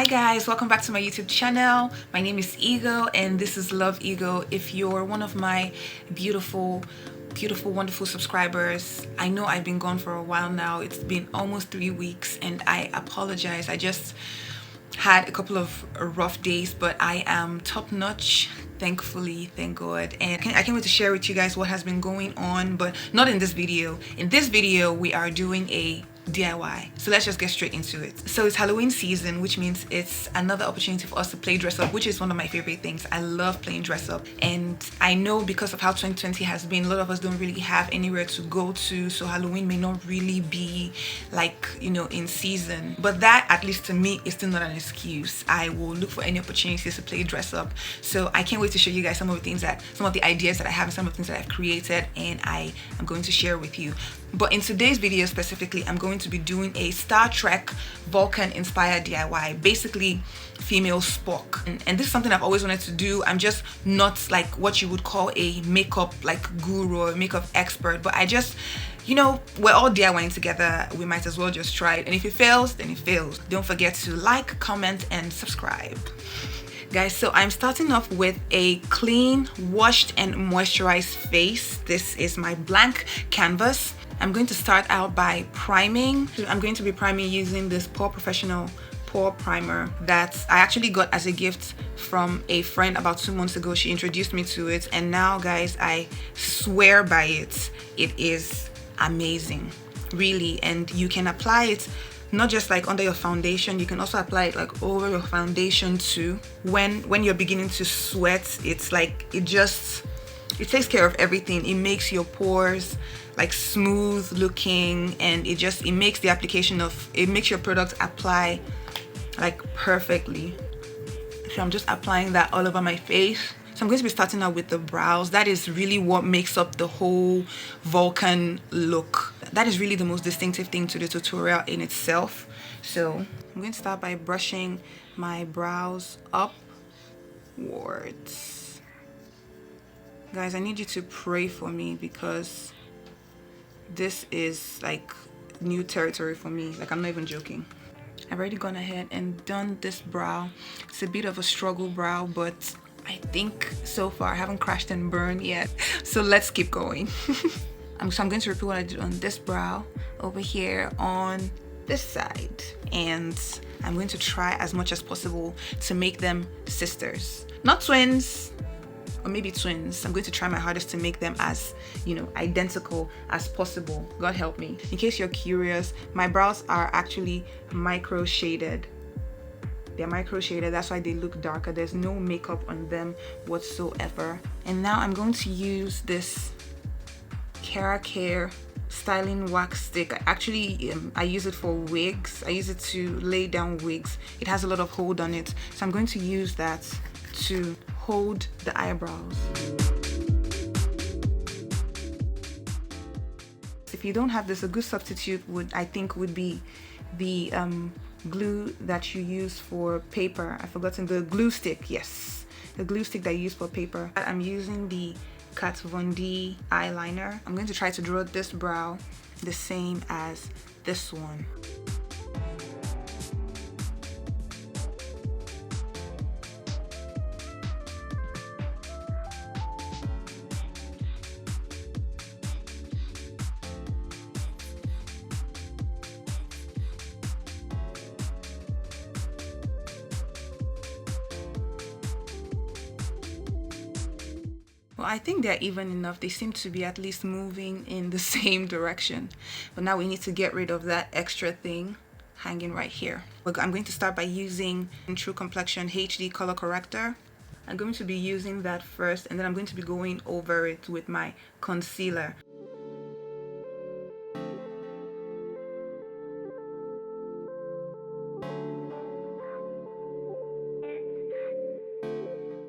Hi guys, welcome back to my YouTube channel. My name is Ego and this is Love Ego. If you're one of my beautiful, wonderful subscribers, I know I've been gone for a while now. It's been almost 3 weeks and I apologize. I just had a couple of rough days, but I am top notch, thankfully, thank God. And I can't wait to share with you guys what has been going on, but not in this video. In this video, we are doing a DIY. So let's just get straight into it. So it's Halloween season, which means it's another opportunity for us to play dress up, which is one of my favorite things. I love playing dress up, and I know because of how 2020 has been, a lot of us don't really have anywhere to go to, so Halloween may not really be like, you know, in season. But that, at least to me, is still not an excuse. I will look for any opportunities to play dress up. So I can't wait to show you guys some of the ideas that I have and some of the things that I've created, and I am going to share with you. But in today's video specifically, I'm going to be doing a Star Trek Vulcan inspired DIY, basically female Spock. And this is something I've always wanted to do. I'm just not like what you would call a makeup like guru or makeup expert, but I just, you know, we're all DIYing together. We might as well just try it. And if it fails, then it fails. Don't forget to like, comment, and subscribe. Guys, so I'm starting off with a clean, washed, and moisturized face. This is my blank canvas. I'm going to start out by priming. I'm going to be priming using this Pore Professional Pore Primer that I actually got as a gift from a friend about 2 months ago. She introduced me to it, and now, guys, I swear by it. It is amazing, really. And you can apply it not just like under your foundation, you can also apply it like over your foundation too. When you're beginning to sweat, it's like it takes care of everything. It makes your pores like smooth looking, and it makes the application of it makes your product apply like perfectly. So I'm just applying that all over my face. So I'm going to be starting out with the brows. That is really what makes up the whole Vulcan look. That is really the most distinctive thing to the tutorial in itself. So I'm going to start by brushing my brows upwards. Guys, I need you to pray for me because this is like new territory for me. Like, I'm not even joking. I've already gone ahead and done this brow. It's a bit of a struggle brow, but I think so far I haven't crashed and burned yet. So let's keep going. I'm going to repeat what I did on this brow over here on this side, and I'm going to try as much as possible to make them sisters, not twins, or maybe twins. I'm going to try my hardest to make them as, you know, identical as possible. God help me. In case you're curious, my brows are actually micro shaded. They're micro shaded, that's why they look darker. There's no makeup on them whatsoever. And now I'm going to use this Care styling wax stick. I use it for wigs. I use it to lay down wigs. It has a lot of hold on it, so I'm going to use that to hold the eyebrows. If you don't have this, a good substitute I think would be the glue that you use for paper. I've forgotten the glue stick. Yes, the glue stick that you use for paper. I'm using the Kat Von D eyeliner. I'm going to try to draw this brow the same as this one. Well, I think they're even enough. They seem to be at least moving in the same direction. But now we need to get rid of that extra thing hanging right here. I'm going to start by using True Complexion HD color corrector. I'm going to be using that first, and then I'm going to be going over it with my concealer.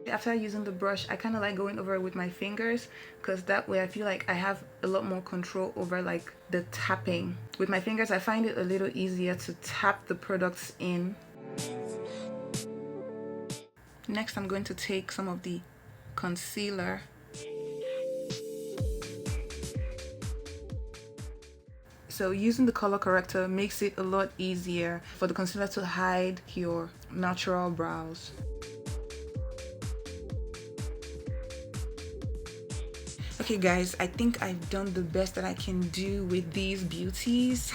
After using the brush, I kind of like going over it with my fingers, because that way I feel like I have a lot more control over like the tapping. With my fingers, I find it a little easier to tap the products in. Next, I'm going to take some of the concealer So using the color corrector makes it a lot easier for the concealer to hide your natural brows. Okay guys, I think I've done the best that I can do with these beauties.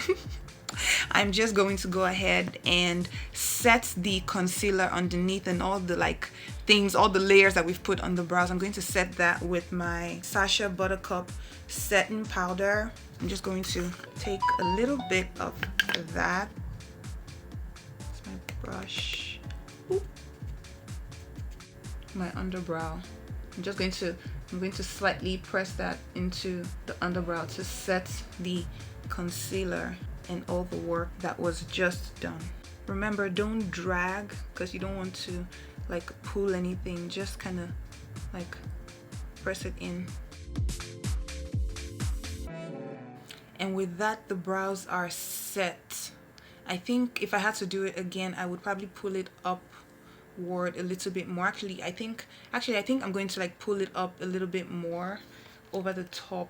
I'm just going to go ahead and set the concealer underneath and all the like things, all the layers that we've put on the brows. I'm going to set that with my Sacha Buttercup setting powder. I'm just going to take a little bit of that. It's my brush. Ooh. My underbrow. I'm going to slightly press that into the underbrow to set the concealer and all the work that was just done. Remember, don't drag because you don't want to like pull anything. Just kind of like press it in. And with that, the brows are set. I think if I had to do it again, I would probably pull it upward a little bit more. Actually, I think I'm going to like pull it up a little bit more over the top.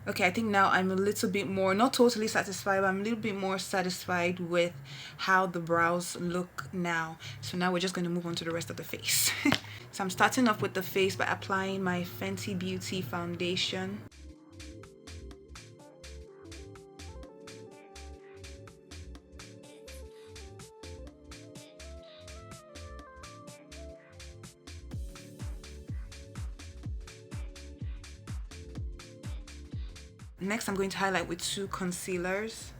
Okay, I think now I'm a little bit more, not totally satisfied, but I'm a little bit more satisfied with how the brows look now. So now we're just going to move on to the rest of the face. So I'm starting off with the face by applying my Fenty Beauty foundation. Next, I'm going to highlight with two concealers.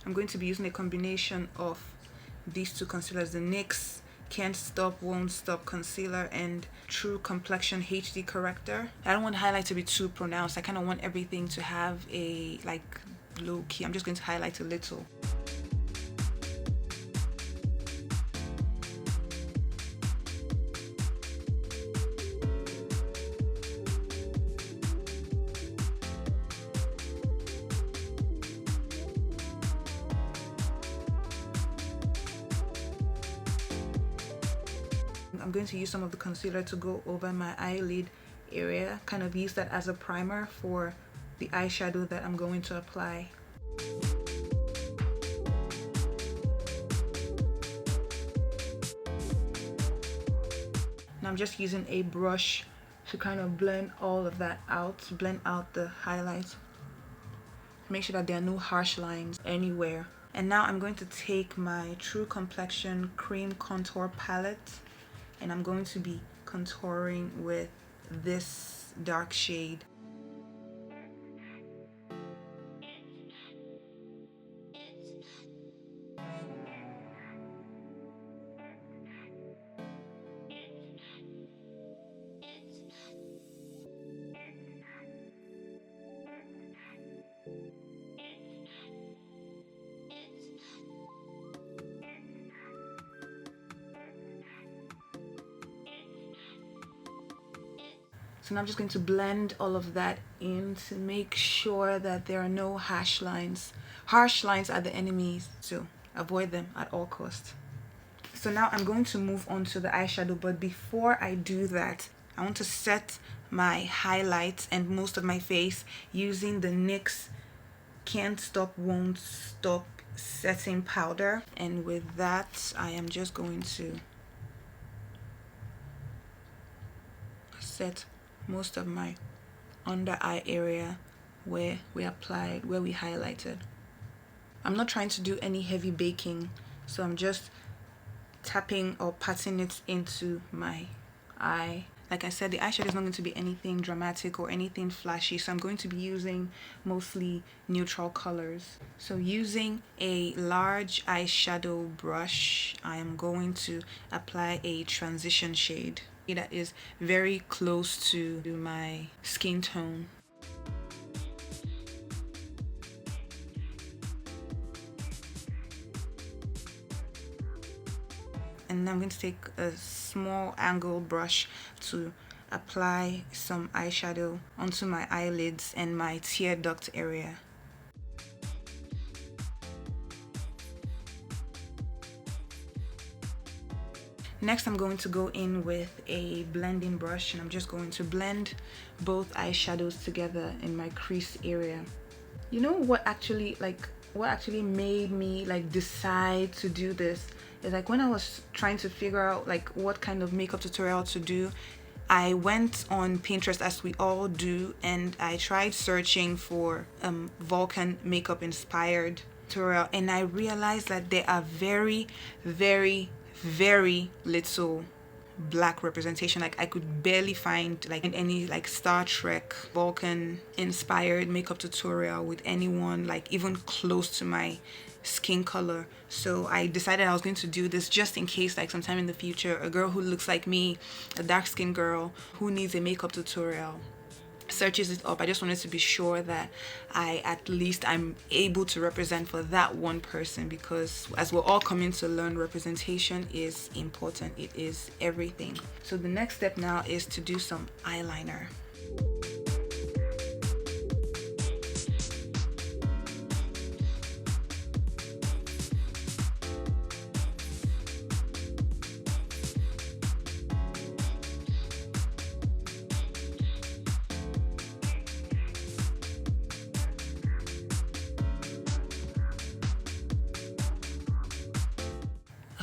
I'm going to be using a combination of these two concealers, the NYX Can't Stop Won't Stop concealer and True Complexion HD corrector. I don't want the highlight to be too pronounced. I kind of want everything to have a like low key. I'm just going to highlight a little. I'm going to use some of the concealer to go over my eyelid area, kind of use that as a primer for the eyeshadow that I'm going to apply. Now I'm just using a brush to kind of blend all of that out, blend out the highlights, make sure that there are no harsh lines anywhere. And now I'm going to take my True Complexion Cream Contour Palette and I'm going to be contouring with this dark shade. So now I'm just going to blend all of that in to make sure that there are no harsh lines. Harsh lines are the enemies, so avoid them at all costs. So now I'm going to move on to the eyeshadow, but before I do that, I want to set my highlights and most of my face using the NYX Can't Stop Won't Stop setting powder. And with that, I am just going to set most of my under eye area where we highlighted. I'm not trying to do any heavy baking, so I'm just tapping or patting it into my eye. Like I said, the eyeshadow is not going to be anything dramatic or anything flashy, so I'm going to be using mostly neutral colors. So using a large eyeshadow brush, I am going to apply a transition shade that is very close to my skin tone. And I'm going to take a small angle brush to apply some eyeshadow onto my eyelids and my tear duct area. Next, I'm going to go in with a blending brush, and I'm just going to blend both eyeshadows together in my crease area. You know what actually made me like decide to do this is like when I was trying to figure out like what kind of makeup tutorial to do, I went on Pinterest, as we all do, and I tried searching for Vulcan makeup inspired tutorial, and I realized that there are very, very, very little black representation. Like I could barely find like any like Star Trek Vulcan inspired makeup tutorial with anyone like even close to my skin color. So I decided I was going to do this just in case like sometime in the future a girl who looks like me, a dark skinned girl who needs a makeup tutorial, searches it up. I just wanted to be sure that I'm able to represent for that one person, because as we're all coming to learn, representation is important. It is everything. So the next step now is to do some eyeliner.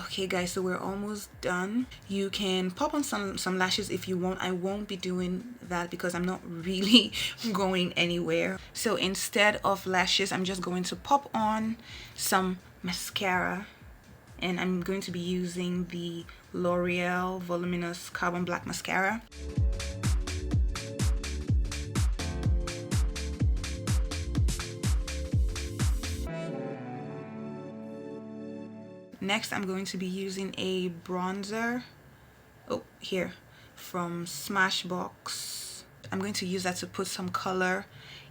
Okay guys, so we're almost done. You can pop on some lashes if you want. I won't be doing that because I'm not really going anywhere. So instead of lashes, I'm just going to pop on some mascara, and I'm going to be using the L'Oreal Voluminous Carbon Black Mascara. Next, I'm going to be using a bronzer, here, from Smashbox. I'm going to use that to put some color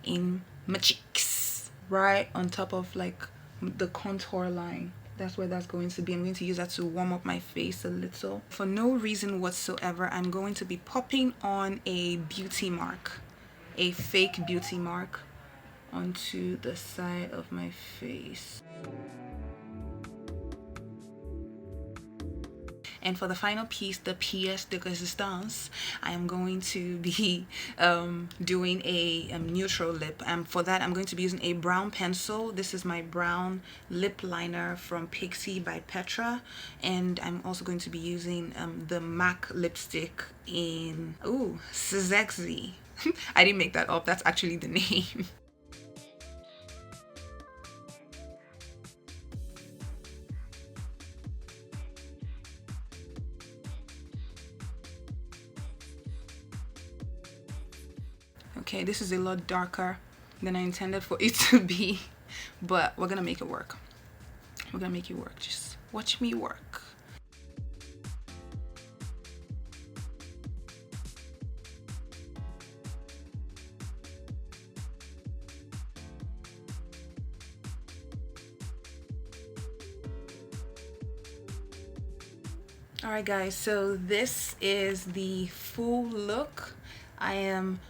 in my cheeks, right on top of like the contour line. That's where that's going to be. I'm going to use that to warm up my face a little. For no reason whatsoever, I'm going to be popping on a beauty mark, a fake beauty mark, onto the side of my face. And for the final piece, the pièce de résistance, I am going to be doing a neutral lip. For that, I'm going to be using a brown pencil. This is my brown lip liner from Pixi by Petra. And I'm also going to be using the MAC lipstick in, Sexy. I didn't make that up. That's actually the name. Okay, this is a lot darker than I intended for it to be, but we're gonna make it work. We're gonna make it work. Just watch me work. Alright guys, so this is the full look. I am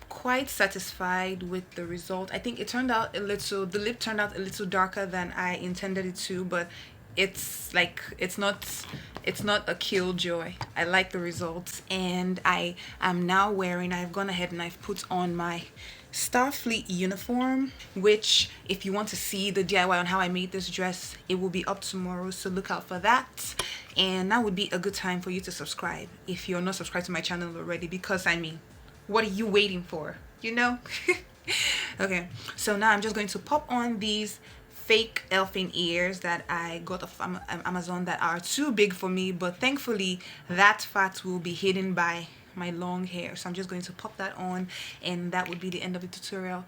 quite satisfied with the result. I think it turned out the lip turned out a little darker than I intended it to, but it's not a killjoy. I like the results, and I am now wearing, I've gone ahead and I've put on my Starfleet uniform, which if you want to see the DIY on how I made this dress, it will be up tomorrow, so look out for that. And that would be a good time for you to subscribe if you're not subscribed to my channel already, because I mean, what are you waiting for, you know? Okay, so now I'm just going to pop on these fake elfin ears that I got off Amazon that are too big for me, but thankfully that fact will be hidden by my long hair. So I'm just going to pop that on, and that would be the end of the tutorial.